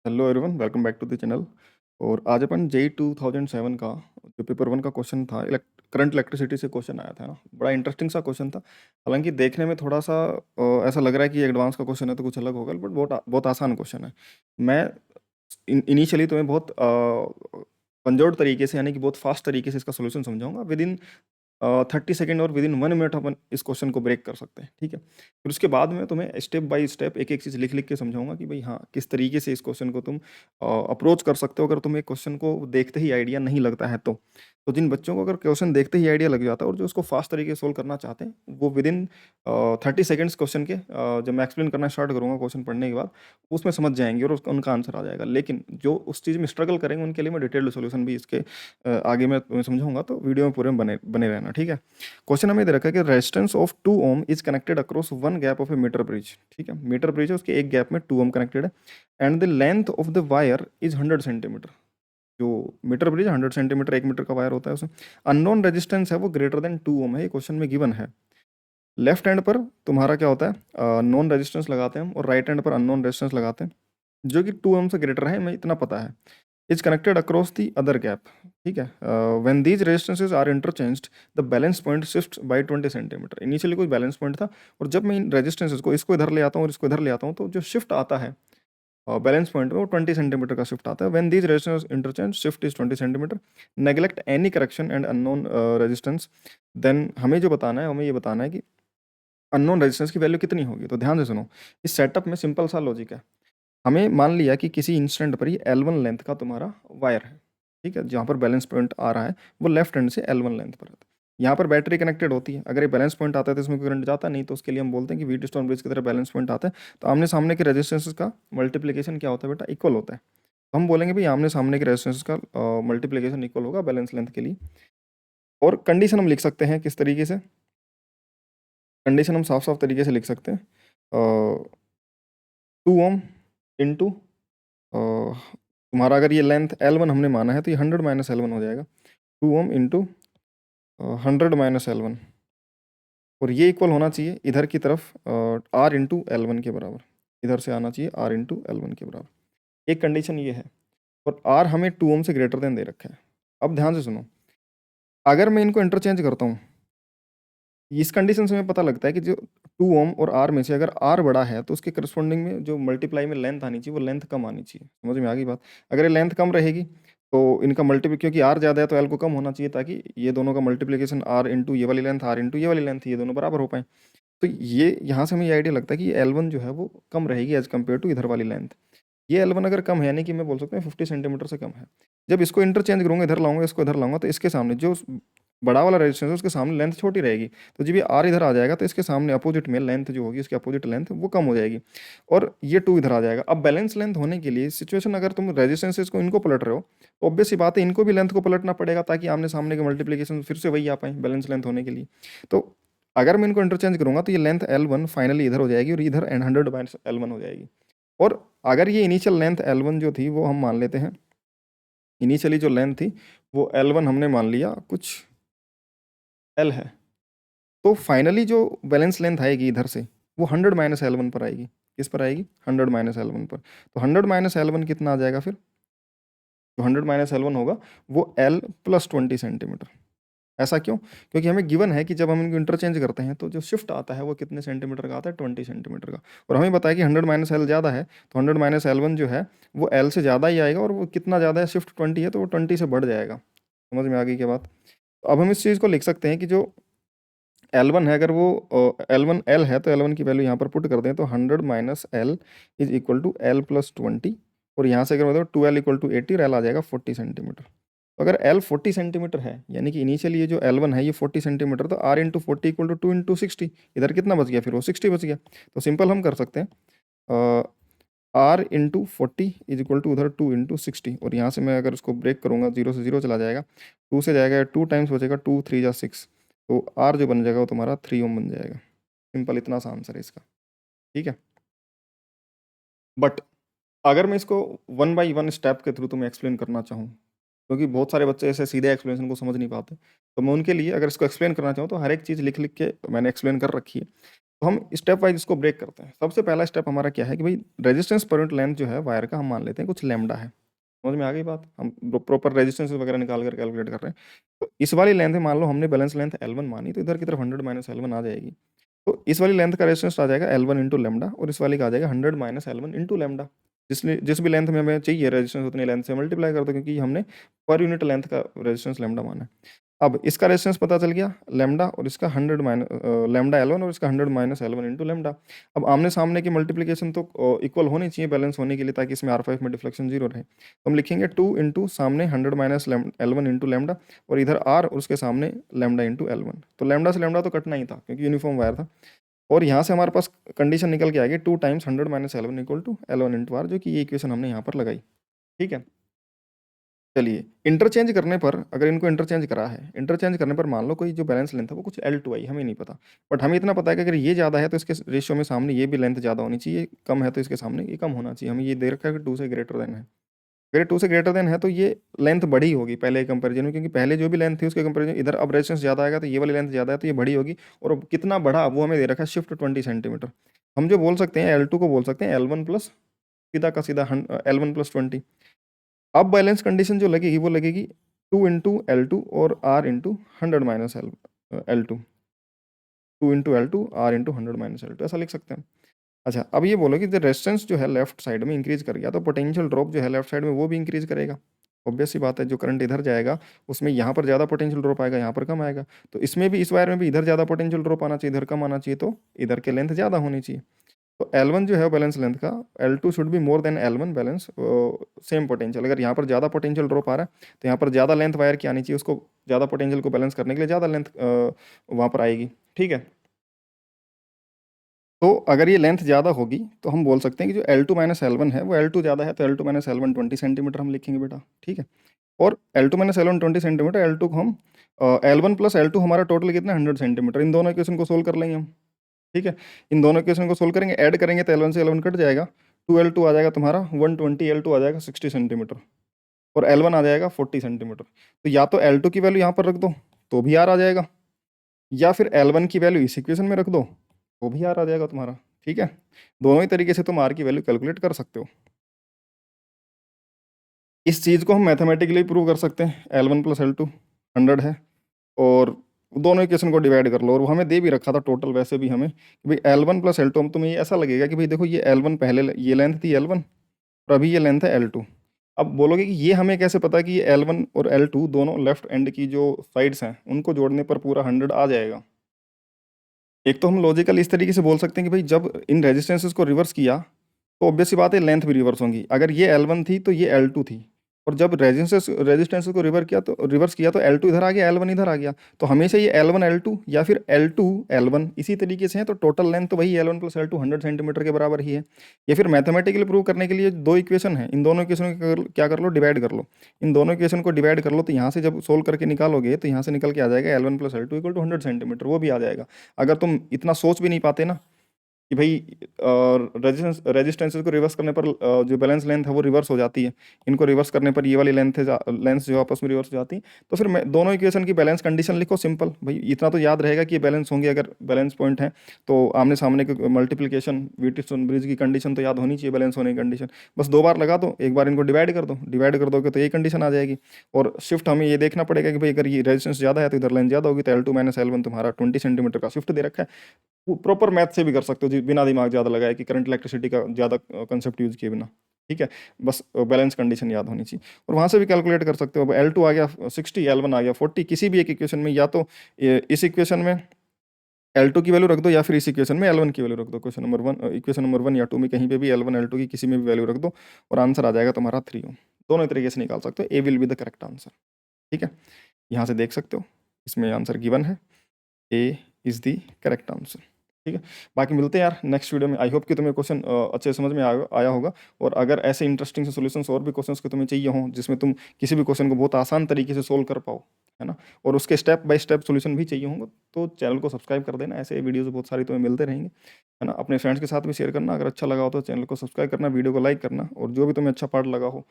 Hello everyone, welcome back to the channel. और आज अपन जेई 2007 का जो पेपर वन का क्वेश्चन था, करंट इलेक्ट्रिसिटी से क्वेश्चन आया था ना। बड़ा इंटरेस्टिंग सा क्वेश्चन था। हालांकि देखने में थोड़ा सा ऐसा लग रहा है कि एडवांस का क्वेश्चन है तो कुछ अलग होगा, बट बहुत बहुत आसान क्वेश्चन है। मैं इनिशियली तुम्हें बहुत कंजर्व्ड तरीके से, यानी कि बहुत फास्ट तरीके से इसका सोल्यूशन समझाऊंगा। विद इन 30 सेकेंड और विद इन 1 मिनट अपन इस क्वेश्चन को ब्रेक कर सकते हैं, ठीक है। फिर उसके बाद में तुम्हें स्टेप बाय स्टेप एक एक चीज़ लिख लिख के समझाऊंगा कि भाई हाँ, किस तरीके से इस क्वेश्चन को तुम अप्रोच कर सकते हो अगर तुम्हें क्वेश्चन को देखते ही आइडिया नहीं लगता है तो जिन बच्चों को अगर क्वेश्चन देखते ही आइडिया लग जाता है और जो उसको फास्ट तरीके से सोल्व करना चाहते हैं, वो विद इन 30 सेकेंड्स क्वेश्चन के जब मैं एक्सप्लेन करना स्टार्ट करूंगा क्वेश्चन पढ़ने के बाद, उसमें समझ जाएंगे और उनका आंसर आ जाएगा। लेकिन जो उस चीज़ में स्ट्रगल करेंगे उनके लिए मैं डिटेल्ड सोल्यूशन भी इसके आगे मैं तुम्हें समझाऊंगा, तो वीडियो में पूरे में बने बने रहना, ठीक है। क्वेश्चन हमें दे रखा है कि resistance of 2 ohm is connected across one gap of a metre bridge, ठीक है। मीटर ब्रिज है, उसके एक गैप में 2 ओम कनेक्टेड है and the length of the wire is 100 centimetre. जो मीटर ब्रिज 100 सेंटीमीटर, 1 मीटर का वायर होता है उसमें अननोन रेजिस्टेंस है वो ग्रेटर देन 2 ओम है, ये क्वेश्चन में गिवन है। लेफ्ट हैंड पर तुम्हारा क्या होता है, नॉन रेजिस्टेंस लगाते हैं, और राइट हैंड पर अननोन रेजिस्टेंस लगाते हैं जो कि 2 ओम से ग्रेटर है, हमें इतना पता है। Is connected across the other gap, ठीक है। When these resistances are interchanged the balance point shift by 20 centimetre. Initially कोई बैलेंस पॉइंट था, और जब मैं इन रेजिस्टेंसेज को इसको इधर ले आता हूँ और इसको इधर ले आता हूँ, तो जो शिफ्ट आता है बैलेंस पॉइंट में वो 20 सेंटीमीटर का शिफ्ट आता है। When these resistance interchange shift is 20 centimetre, neglect any correction and unknown resistance. Then हमें जो बताना है, हमें ये बताना है कि अननोन रेजिस्टेंस की वैल्यू कितनी होगी। तो ध्यान से सुनो, इस सेटअप में सिंपल सा लॉजिक है। हमें मान लिया कि किसी इंस्टेंट पर ही L1 लेंथ का तुम्हारा वायर है, ठीक है। जहाँ पर बैलेंस पॉइंट आ रहा है वो लेफ्ट हैंड से L1 लेंथ पर है। यहाँ पर बैटरी कनेक्टेड होती है, अगर ये बैलेंस पॉइंट आता है तो इसमें कोई करंट जाता नहीं, तो उसके लिए हम बोलते हैं कि व्हीट स्टोन ब्रिज की तरह बैलेंस पॉइंट आता है, तो आमने सामने के रेजिस्टेंस का मल्टीप्लीकेशन क्या होता है बेटा, इक्वल होता है। तो हम बोलेंगे भाई आमने सामने के रेजिस्टेंस का मल्टीप्लीकेशन इक्वल होगा बैलेंस लेंथ के लिए। और कंडीशन हम लिख सकते हैं किस तरीके से, कंडीशन हम साफ साफ तरीके से लिख सकते हैं, 2 ओम इंटू तुम्हारा अगर ये लेंथ L1 हमने माना है तो ये 100 - L1 हो जाएगा। 2 ओम इंटू 100 - L1, और ये इक्वल होना चाहिए इधर की तरफ R इंटू L1 के बराबर। इधर से आना चाहिए R इंटू L1 के बराबर। एक कंडीशन ये है, और R हमें 2 ओम से ग्रेटर देन दे रखा है। अब ध्यान से सुनो, अगर मैं इनको इंटरचेंज करता हूँ, इस कंडीशन से हमें पता लगता है कि जो 2 ओम और R में से अगर R बड़ा है तो उसके करस्पॉन्डिंग में जो मल्टीप्लाई में लेंथ आनी चाहिए वो लेंथ कम आनी चाहिए। समझ में आ गई बात। अगर ये लेंथ कम रहेगी तो इनका मल्टीप्ली, क्योंकि R ज़्यादा है तो L को कम होना चाहिए, ताकि ये दोनों का मल्टीप्लिकेशन R इंटू ये वाली लेंथ, R इंटू ये वाली लेंथ, ये दोनों बराबर हो पाए। तो ये यहाँ से हमें ये आइडिया लगता है कि L1 जो है वो कम रहेगी एज कम्पेयर टू इधर वाली लेंथ। ये L1 अगर कम है, यानी कि मैं बोल सकता हूँ 50 सेंटीमीटर से कम है। जब इसको इंटरचेंज करूँगा, इधर लाऊंगा, इसको इधर लाऊंगा, तो इसके सामने जो बड़ा वाला रेजिस्टेंस है उसके सामने लेंथ छोटी रहेगी। तो जब ये R इधर आ जाएगा तो इसके सामने अपोजिट में लेंथ जो होगी, उसकी अपोजिट लेंथ वो कम हो जाएगी, और ये 2 इधर आ जाएगा। अब बैलेंस लेंथ होने के लिए सिचुएशन, अगर तुम रेजिस्टेंसेस को इनको पलट रहे हो तो ऑब्वियस सी बात है इनको भी लेंथ को पलटना पड़ेगा, ताकि आमने सामने के मल्टीप्लिकेशन फिर से वही आ पाए बैलेंस लेंथ होने के लिए। तो अगर मैं इनको इंटरचेंज करूंगा तो ये लेंथ L1 फाइनली इधर हो जाएगी और इधर 100 - L1 हो जाएगी। और अगर ये इनिशियल लेंथ L1 जो थी वो हम मान लेते हैं, इनिशियली जो लेंथ थी वो L1 हमने मान लिया कुछ L है, तो फाइनली जो बैलेंस लेंथ आएगी इधर से वो 100 - L1 पर आएगी। किस पर आएगी, 100 - L1 पर। तो 100 - L1 कितना आ जाएगा फिर, जो 100 - L1 होगा वो L प्लस 20 सेंटीमीटर। ऐसा क्यों, क्योंकि हमें गिवन है कि जब हम इनको इंटरचेंज करते हैं तो जो शिफ्ट आता है वो कितने सेंटीमीटर का आता है, 20 सेंटीमीटर का। और हमें बताया कि 100 - L ज़्यादा है, तो 100 - L1 जो है वो L से ज़्यादा ही आएगा, और वो कितना ज़्यादा है, शिफ्ट 20 है तो वो 20 से बढ़ जाएगा। समझ में आ गई क्या बात। तो अब हम इस चीज़ को लिख सकते हैं कि जो L1 है, अगर वो L1 L है तो L1 की वैल्यू यहाँ पर पुट कर दें तो 100 - L is equal to L plus 20, और यहाँ से अगर मतलब 2L इक्वल टू 80 और L आ जाएगा 40 सेंटीमीटर। तो अगर L 40 सेंटीमीटर है, यानी कि इनिशियली ये जो L1 है ये 40 सेंटीमीटर, तो R into 40 equal to 2 into 60, इधर कितना बच गया फिर, वो 60 बच गया। तो सिंपल हम कर सकते हैं R into 40 is equal to उधर 2 इंटू 60, और यहाँ से मैं अगर उसको ब्रेक करूँगा, 0 से 0 चला जाएगा, 2 से जाएगा 2 टाइम्स बचेगा, 2 3 जा 6, तो R जो बन जाएगा वो तुम्हारा 3 ओम बन जाएगा। सिंपल इतना सा आंसर है इसका, ठीक है। बट अगर मैं इसको वन बाई वन स्टेप के थ्रू तुम्हें एक्सप्लेन करना चाहूँ, क्योंकि बहुत सारे बच्चे ऐसे सीधे एक्सप्लेनेशन को समझ नहीं पाते, तो मैं उनके लिए अगर इसको एक्सप्लेन करना चाहूँ तो हर एक चीज़ लिख लिख के मैंने एक्सप्लेन कर रखी है। तो हम स्टेप वाइज इसको ब्रेक करते हैं। सबसे पहला स्टेप हमारा क्या है कि भाई रेजिस्टेंस पर यूनिट लेंथ जो है वायर का हम मान लेते हैं कुछ लैम्डा है। समझ में आ गई बात? हम प्रॉपर रेजिस्टेंस वगैरह निकाल कर कैलकुलेट कर रहे हैं। तो इस वाली लेंथ है, मान लो हमने बैलेंस लेंथ L1 मानी, तो इधर की तरफ 100 माइनस L1 आ जाएगी। तो इस वाली लेंथ का रेजिस्टेंस आ जाएगा L1 इंटू लेमडा, और इस वाली का आ जाएगा 100 माइनस L1 इंटू लेमडा। जिस भी लेंथ में हमें चाहिए रेजिस्टेंस उतनी लेंथ से मल्टीप्लाई कर दो, क्योंकि हमने पर यूनिट लेंथ का रेजिस्टेंस लेमडा माना है। अब इसका रेजिस्टेंस पता चल गया लेमडा, और इसका 100 माइनस लेमडा L1 और इसका 100 माइनस L1 इंटू लेमडा। अब आमने सामने की मल्टीप्लिकेशन तो इक्वल होनी चाहिए बैलेंस होने के लिए, ताकि इसमें R5 में डिफ्लेक्शन जीरो रहे। तो हम लिखेंगे 2 इंटू सामने 100 माइनस L1 इंटू लेमडा, और इधर R और उसके सामने लेमडा इंटू L1। तो लेमडा से लेमडा तो कटना ही था क्योंकि यूनिफॉर्म वायर था। और यहाँ से हमारे पास कंडीशन निकल के आ गई 2 times 100 minus L1 equal to L1 into R, जो कि ये इक्वेशन हमने यहाँ पर लगाई। ठीक है, चलिए इंटरचेंज करने पर, अगर इनको इंटरचेंज करा है, इंटरचेंज करने पर मान लो कोई जो बैलेंस लेंथ है वो कुछ L2 आई, हमें नहीं पता, बट हमें इतना पता है कि अगर ये ज़्यादा है तो इसके रेशियो में सामने ये भी लेंथ ज़्यादा होनी चाहिए, कम है तो इसके सामने ये कम होना चाहिए। हमें ये दे रखा है कि 2 से ग्रेटर देन है। अगर 2 से ग्रेटर देन है तो ये लेंथ बड़ी होगी पहले कंपेरिजन में, क्योंकि पहले जो भी लेंथ थी उसके कंपेरिजन इधर अब रेजिस्टेंस ज़्यादा आएगा तो ये वाली लेंथ ज़्यादा है तो ये बड़ी होगी। और अब कितना बड़ा वो हमें दे रखा है, शिफ्ट 20 सेंटीमीटर। हम जो बोल सकते हैं L2 को बोल सकते हैं L1 प्लस सीधा का सीधा L1 प्लस 20। अब बैलेंस कंडीशन जो लगेगी वो लगेगी 2 इंटू L2 और R into 100 minus L2, 2 into L2 R into 100 minus L2, ऐसा लिख सकते हैं। अच्छा, अब ये बोलो कि जब रेजिस्टेंस जो है लेफ्ट साइड में इंक्रीज कर गया तो पोटेंशियल ड्रॉप जो है लेफ्ट साइड में वो भी इंक्रीज करेगा। ऑब्वियस सी बात है, जो करंट इधर जाएगा उसमें यहाँ पर ज़्यादा पोटेंशियल ड्रॉप आएगा, यहाँ पर कम आएगा। तो इसमें भी, इस वायर में भी इधर ज़्यादा पोटेंशियल ड्रॉप आना चाहिए, इधर कम आना चाहिए, तो इधर के लेंथ ज़्यादा होनी चाहिए। तो L1 जो है बैलेंस लेंथ का, L2 should be more than L1 balance same potential. अगर यहाँ पर ज़्यादा पोटेंशियल ड्रॉप आ रहा है तो यहाँ पर ज़्यादा लेंथ वायर की आनी चाहिए, उसको ज़्यादा पोटेंशियल को बैलेंस करने के लिए ज़्यादा लेंथ वहाँ पर आएगी। ठीक है, तो अगर ये लेंथ ज़्यादा होगी तो हम बोल सकते हैं कि जो L2 माइनस L1 है वो L2 ज़्यादा है, तो L2 माइनस L1 20 सेंटीमीटर हम लिखेंगे बेटा। ठीक है, और L2 minus L1 20 centimetre, L2 को हम L1 प्लस L2 हमारा टोटल कितना 100 सेंटीमीटर। इन दोनों इक्वेशन को सोल्व कर लेंगे हम। ठीक है, इन दोनों इक्वेशन को सोल्व करेंगे, ऐड करेंगे तो L1 से L1 कट जाएगा, 2L2 आ जाएगा तुम्हारा 120, L2 आ जाएगा 60 सेंटीमीटर, और L1 आ जाएगा 40 सेंटीमीटर। तो या तो L2 की वैल्यू यहाँ पर रख दो तो भी R आ जाएगा, या फिर L1 की वैल्यू इस इक्वेशन में रख दो तो भी R आ जाएगा तुम्हारा। ठीक है, दोनों ही तरीके से तुम R की वैल्यू कैलकुलेट कर सकते हो। इस चीज़ को हम मैथमेटिकली प्रूव कर सकते हैं, L1 प्लस L2 100 है, और दोनों इक्वेशन को डिवाइड कर लो। और वो हमें दे भी रखा था टोटल वैसे भी हमें कि भाई L1 प्लस L2, हम तुम्हें ये ऐसा लगेगा कि भाई देखो ये L1 पहले ये लेंथ थी L1, और अभी ये लेंथ है L2। अब बोलोगे कि ये हमें कैसे पता कि ये L1 और L2 दोनों लेफ्ट एंड की जो साइड्स हैं उनको जोड़ने पर पूरा 100 आ जाएगा। एक तो हम लॉजिकल इस तरीके से बोल सकते हैं कि भाई जब इन रेजिस्टेंसेस को रिवर्स किया तो ऑब्वियस सी बात है लेंथ भी रिवर्स होंगी। अगर ये L1 थी तो ये L2 थी, और जब रेजिस्टेंसेस को रिवर्स किया तो L2 इधर आ गया, L1 इधर आ गया। तो हमेशा ये L1 L2 या फिर L2 L1 इसी तरीके से है, तो टोटल लेंथ तो वही L1 प्लस L2 100 सेंटीमीटर के बराबर ही है। या फिर मैथमेटिकली प्रूव करने के लिए दो इक्वेशन है, इन दोनों इक्वेशन को क्या कर लो, डिवाइड कर लो। इन दोनों इक्वेशन को डिवाइड कर लो तो यहाँ से जब सोल्व करके निकालोगे तो यहाँ से निकल के आ जाएगा L1 plus L2 equal to 100 centimetre, वो भी आ जाएगा। अगर तुम इतना सोच भी नहीं पाते ना कि भाई रेजिस्टेंसेस को रिवर्स करने पर जो बैलेंस लेंथ है वो रिवर्स हो जाती है, इनको रिवर्स करने पर ये वाली लेंथ जो आपस में रिवर्स हो जाती है, तो फिर दोनों इक्वेशन की बैलेंस कंडीशन लिखो सिंपल। भाई इतना तो याद रहेगा कि ये बैलेंस होंगे, अगर बैलेंस पॉइंट है तो आमने सामने के मल्टीप्लिकेशन व्हीटस्टोन ब्रिज की कंडीशन तो याद होनी चाहिए, बैलेंस होने की कंडीशन। बस दो बार लगा दो, एक बार इनको डिवाइड कर दो, डिवाइड कर दोगे तो ये कंडीशन आ जाएगी। और शिफ्ट हमें ये देखना पड़ेगा कि भाई अगर ये रेजिस्टेंस ज़्यादा है तो इधर लेंथ ज़्यादा होगी, तो L2 माइनस L1 तुम्हारा 20 सेंटीमीटर का शिफ्ट दे रखा है। प्रॉपर मैथ से भी कर सकते हो जी, बिना दिमाग ज़्यादा लगाए कि करंट इलेक्ट्रिसिटी का ज़्यादा कंसेप्ट यूज किए बिना। ठीक है, बस बैलेंस कंडीशन याद होनी चाहिए, और वहाँ से भी कैलकुलेट कर सकते हो। L2 आ गया 60, L1 आ गया 40, किसी भी एक इक्वेशन में, या तो इस इक्वेशन में L2 की वैल्यू रख दो या फिर इस इक्वेशन में L1 की वैल्यू रख दो। इक्वेशन नंबर 1 या 2 में कहीं पे भी L1 L2 की किसी में भी वैल्यू रख दो और आंसर आ जाएगा तुम्हारा 3 ओम। दोनों तरीके से निकाल सकते हो, a will be the correct answer. ठीक है, यहाँ से देख सकते हो इसमें आंसर गिवन है, A is the correct answer. ठीक है, बाकी मिलते हैं यार नेक्स्ट वीडियो में। आई होप कि तुम्हें क्वेश्चन अच्छे समझ में आया होगा, और अगर ऐसे इंटरेस्टिंग से सॉल्यूशंस और भी क्वेश्चंस के तुम्हें चाहिए हों जिसमें तुम किसी भी क्वेश्चन को बहुत आसान तरीके से सोल्व कर पाओ, है ना, और उसके स्टेप बाय स्टेप सॉल्यूशन भी चाहिए होंगे, तो चैनल को सब्सक्राइब कर देना। ऐसे वीडियोज़ बहुत सारी तुम्हें मिलते रहेंगे, है ना। अपने फ्रेंड्स के साथ भी शेयर करना, अगर अच्छा लगा हो तो चैनल को सब्सक्राइब करना, वीडियो को लाइक करना, और जो भी तुम्हें अच्छा पार्ट लगा हो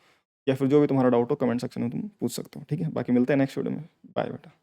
या फिर जो भी तुम्हारा डाउट हो कमेंट सेक्शन में तुम पूछ सकते हो। ठीक है, बाकी मिलते हैं नेक्स्ट वीडियो में। बाय बेटा।